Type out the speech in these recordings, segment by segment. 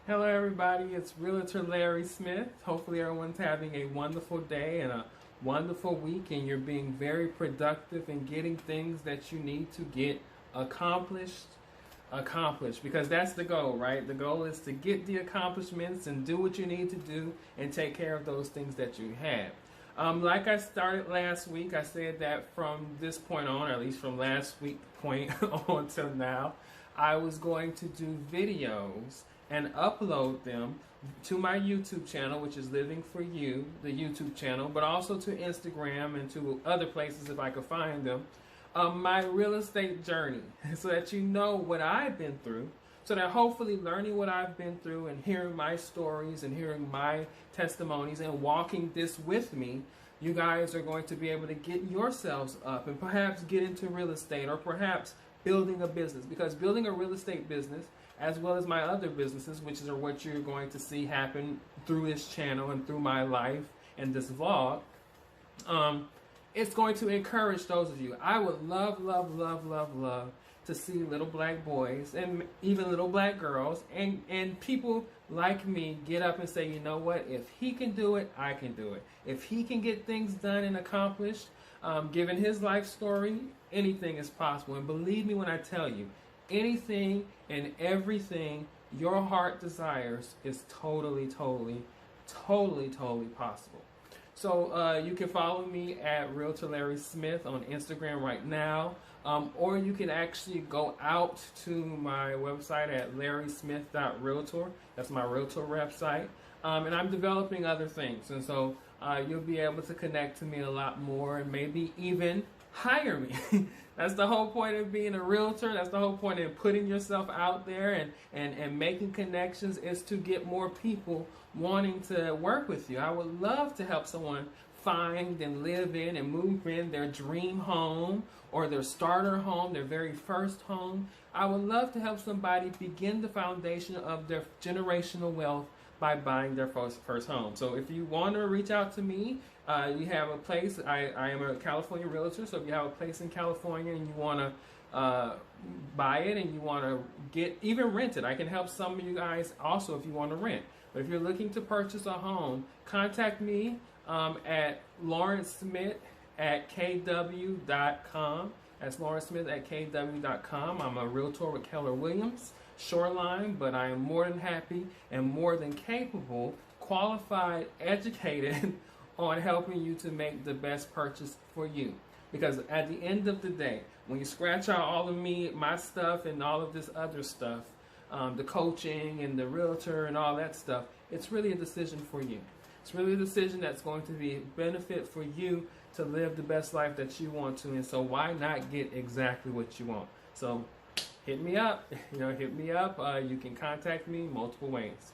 Hello everybody, it's Realtor Larry Smith. Hopefully everyone's having a wonderful day and a wonderful week and you're being very productive and getting things that you need to get accomplished because that's the goal, right? The goal is to get the accomplishments and do what you need to do and take care of those things that you have. Like I started last week, I said that from this point on, or at least from last week point on till now, I was going to do videos and upload them to my YouTube channel, which is Living for You, the YouTube channel, but also to Instagram and to other places if I could find them. My real estate journey, so that you know what I've been through, so that hopefully learning what I've been through and hearing my stories and hearing my testimonies and walking this with me, you guys are going to be able to get yourselves up and perhaps get into real estate or perhaps building a business, because building a real estate business as well as my other businesses, which are what you're going to see happen through this channel and through my life and this vlog, it's going to encourage those of you. I would love, love, love, love, love to see little black boys and even little black girls and people like me get up and say, you know what, if he can do it, I can do it. If he can get things done and accomplished, given his life story, anything is possible. And believe me when I tell you, anything and everything your heart desires is totally, totally, totally, totally possible. So you can follow me at Realtor Larry Smith on Instagram right now, or you can actually go out to my website at larrysmith.realtor. That's my Realtor website, and I'm developing other things, and so you'll be able to connect to me a lot more and maybe even hire me. That's the whole point of being a realtor. That's the whole point of putting yourself out there and making connections, is to get more people wanting to work with you. I would love to help someone find and live in and move in their dream home or their starter home, their very first home. I would love to help somebody begin the foundation of their generational wealth by buying their first home. So if you want to reach out to me, you have a place. I am a California realtor, so if you have a place in California and you want to buy it and you want to get even rent it, I can help some of you guys also if you want to rent. But if you're looking to purchase a home, contact me at lawrencesmith@kw.com. That's lawrencesmith@kw.com. I'm a realtor with Keller Williams Shoreline, but I am more than happy and more than capable, qualified, educated on helping you to make the best purchase for you. Because at the end of the day, when you scratch out all of my stuff and all of this other stuff, the coaching and the realtor and all that stuff, it's really a decision for you. It's really a decision that's going to be a benefit for you to live the best life that you want to, and so why not get exactly what you want? So hit me up. Hit me up. You can contact me multiple ways.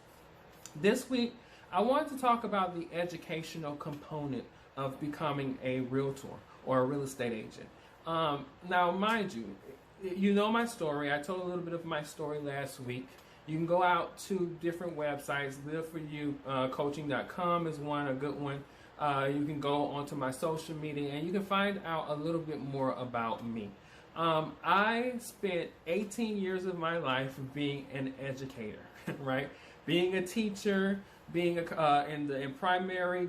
This week, I wanted to talk about the educational component of becoming a realtor or a real estate agent. Now, mind you, you know my story. I told a little bit of my story last week. You can go out to different websites. LiveForYouCoaching.com is one, a good one. You can go onto my social media and you can find out a little bit more about me. I spent 18 years of my life being an educator, right? Being a teacher, being in primary,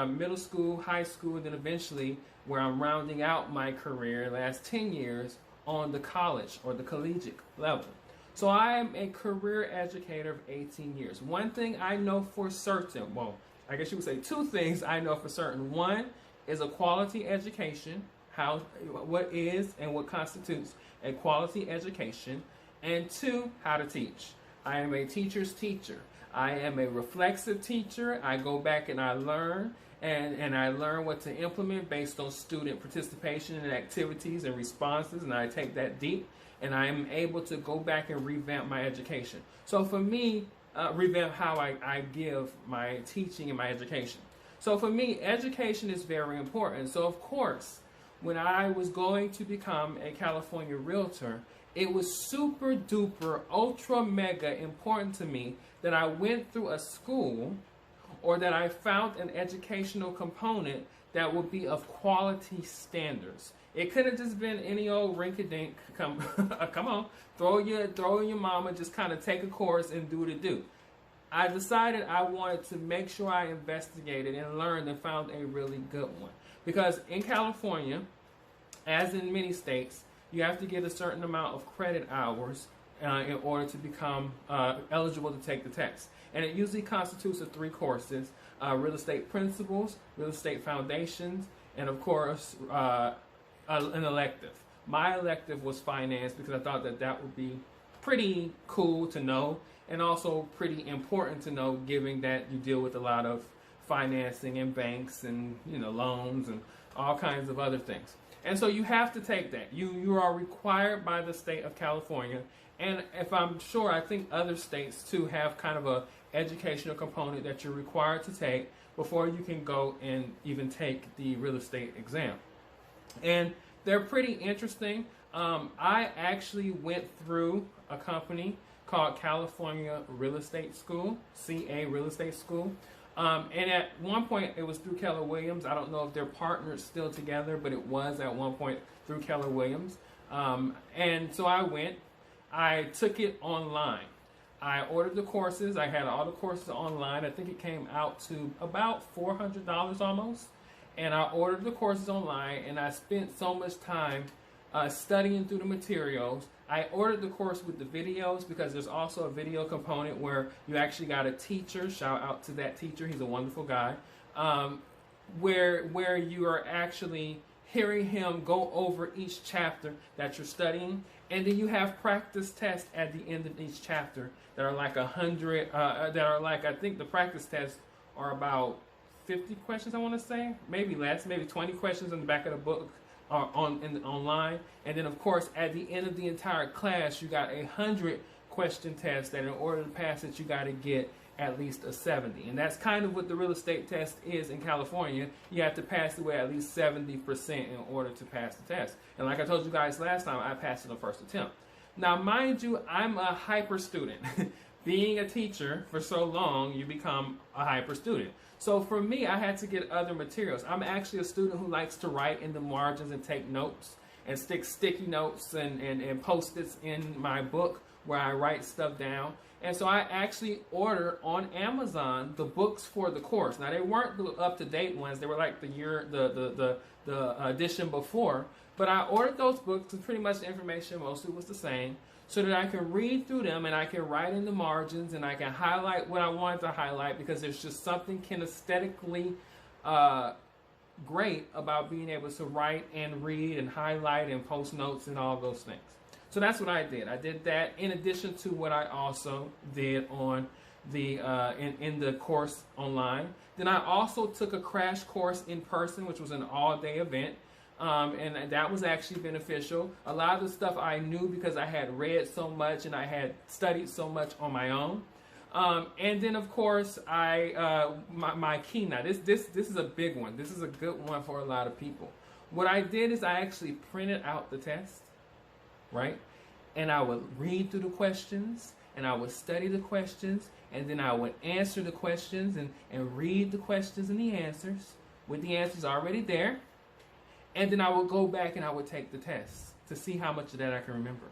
middle school, high school, and then eventually where I'm rounding out my career, last 10 years, on the college or the collegiate level. So I am a career educator of 18 years. One thing I know for certain, well, I guess you would say two things I know for certain. One is a quality education, what is and what constitutes a quality education, and two, how to teach. I am a teacher's teacher. I am a reflexive teacher. I go back and I learn, and I learn what to implement based on student participation and activities and responses, and I take that deep, and I am able to go back and revamp my education. So for me, revamp how I give my teaching and my education. So for me, education is very important. So of course, when I was going to become a California realtor, it was super duper ultra mega important to me that I went through a school or that I found an educational component that would be of quality standards. It could have just been any old rink-a-dink, come on, throw your mama, just kind of take a course and do what it do. I decided I wanted to make sure I investigated and learned and found a really good one. Because in California, as in many states, you have to get a certain amount of credit hours in order to become eligible to take the test. And it usually constitutes of 3 courses: real estate principles, real estate foundations, and of course, an elective. My elective was finance because I thought that that would be pretty cool to know, and also pretty important to know, given that you deal with a lot of financing and banks and loans and all kinds of other things. And so you have to take that. You are required by the state of California, and if I'm sure, I think other states too have kind of a educational component that you're required to take before you can go and even take the real estate exam. And they're pretty interesting. I actually went through a company called California Real Estate School, CA Real Estate School. And at one point, it was through Keller Williams. I don't know if they're partners still together, but it was at one point through Keller Williams. And so I went. I took it online. I ordered the courses. I had all the courses online. I think it came out to about $400 almost. And I ordered the courses online, and I spent so much time studying through the materials. I ordered the course with the videos because there's also a video component where you actually got a teacher. Shout out to that teacher. He's a wonderful guy. Where you are actually hearing him go over each chapter that you're studying. And then you have practice tests at the end of each chapter that are like 100, that are like, I think the practice tests are about 50 questions, I want to say. Maybe less, maybe 20 questions in the back of the book online. And then, of course, at the end of the entire class, you got 100 question test that in order to pass it, you got to get at least a 70. And that's kind of what the real estate test is in California. You have to pass it with at least 70% in order to pass the test. And like I told you guys last time, I passed it on first attempt. Now, mind you, I'm a hyper student. Being a teacher for so long, you become a hyper student. So for me, I had to get other materials. I'm actually a student who likes to write in the margins and take notes and stick sticky notes and post-its in my book where I write stuff down. And so I actually ordered on Amazon the books for the course. Now, they weren't the up-to-date ones. They were like the edition before. But I ordered those books, and pretty much the information mostly was the same, so that I can read through them and I can write in the margins and I can highlight what I wanted to highlight, because there's just something kinesthetically great about being able to write and read and highlight and post notes and all those things. So that's what I did. I did that in addition to what I also did on the in the course online. Then I also took a crash course in person, which was an all-day event. And that was actually beneficial. A lot of the stuff I knew because I had read so much and I had studied so much on my own. And then, of course, my key. Now, this is a big one. This is a good one for a lot of people. What I did is I actually printed out the test, right? And I would read through the questions, and I would study the questions, and then I would answer the questions and read the questions and the answers with the answers already there. And then I would go back and I would take the test to see how much of that I can remember.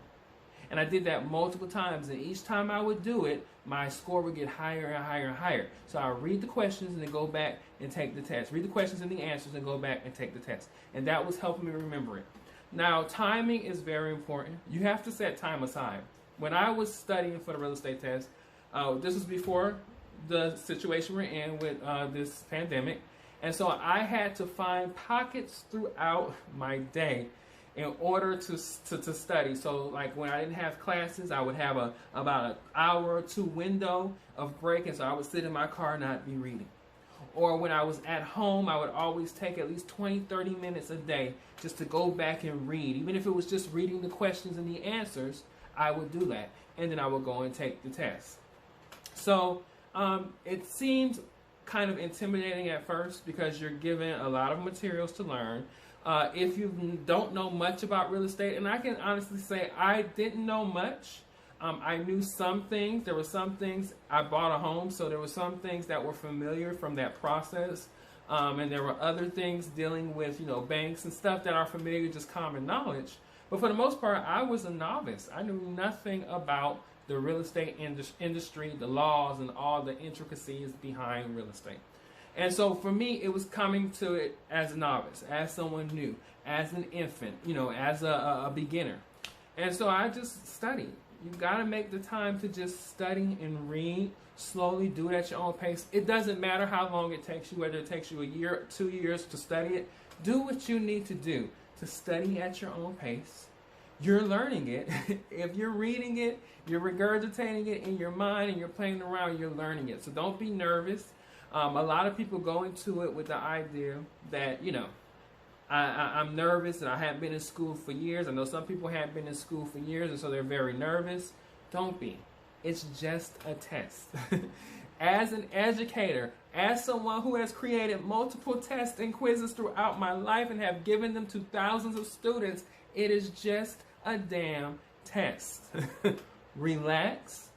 And I did that multiple times, and each time I would do it, my score would get higher and higher and higher. So I would read the questions and then go back and take the test. Read the questions and the answers and go back and take the test. And that was helping me remember it. Now, timing is very important. You have to set time aside. When I was studying for the real estate test, this was before the situation we're in with this pandemic. And so I had to find pockets throughout my day in order to study. So like when I didn't have classes, I would have about an hour or two window of break, and so I would sit in my car and not be reading. Or when I was at home, I would always take at least 20-30 minutes a day just to go back and read. Even if it was just reading the questions and the answers, I would do that. And then I would go and take the test. So it seems kind of intimidating at first because you're given a lot of materials to learn. If you don't know much about real estate, and I can honestly say I didn't know much. I knew some things. There were some things. I bought a home, so there were some things that were familiar from that process. And there were other things dealing with, banks and stuff that are familiar, just common knowledge. But for the most part, I was a novice. I knew nothing about the real estate industry, the laws, and all the intricacies behind real estate. And so for me, it was coming to it as a novice, as someone new, as an infant, as a beginner. And so I just studied. You got to make the time to just study and read. Slowly do it at your own pace. It doesn't matter how long it takes you, whether it takes you a year or 2 years to study it. Do what you need to do to study at your own pace. You're learning it. If you're reading it, you're regurgitating it in your mind and you're playing around, you're learning it. So don't be nervous. A lot of people go into it with the idea that, I'm nervous and I haven't been in school for years. I know some people haven't been in school for years and so they're very nervous. Don't be. It's just a test. As an educator, as someone who has created multiple tests and quizzes throughout my life and have given them to thousands of students, it is just a damn test. Relax.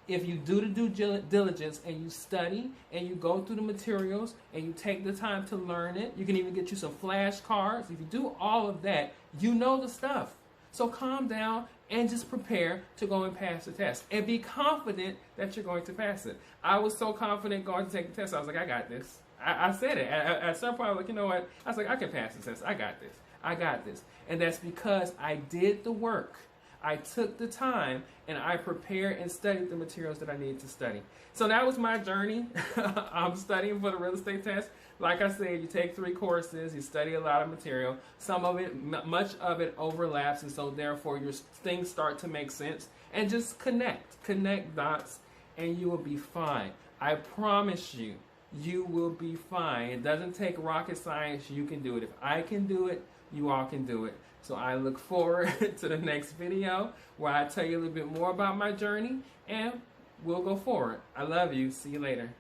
If you do the due diligence and you study and you go through the materials and you take the time to learn it, you can even get you some flashcards. If you do all of that, you know the stuff. So calm down and just prepare to go and pass the test. And be confident that you're going to pass it. I was so confident going to take the test. I was like, I got this. I said it. At some point, I was like, you know what? I was like, I can pass the test. I got this. I got this. And that's because I did the work. I took the time and I prepared and studied the materials that I needed to study. So that was my journey. I'm studying for the real estate test. Like I said, you take 3 courses, you study a lot of material. Some of it, much of it overlaps, and so therefore your things start to make sense. And just connect dots, and you will be fine. I promise you, you will be fine. It doesn't take rocket science. You can do it. If I can do it, you all can do it. So I look forward to the next video where I tell you a little bit more about my journey and we'll go forward. I love you. See you later.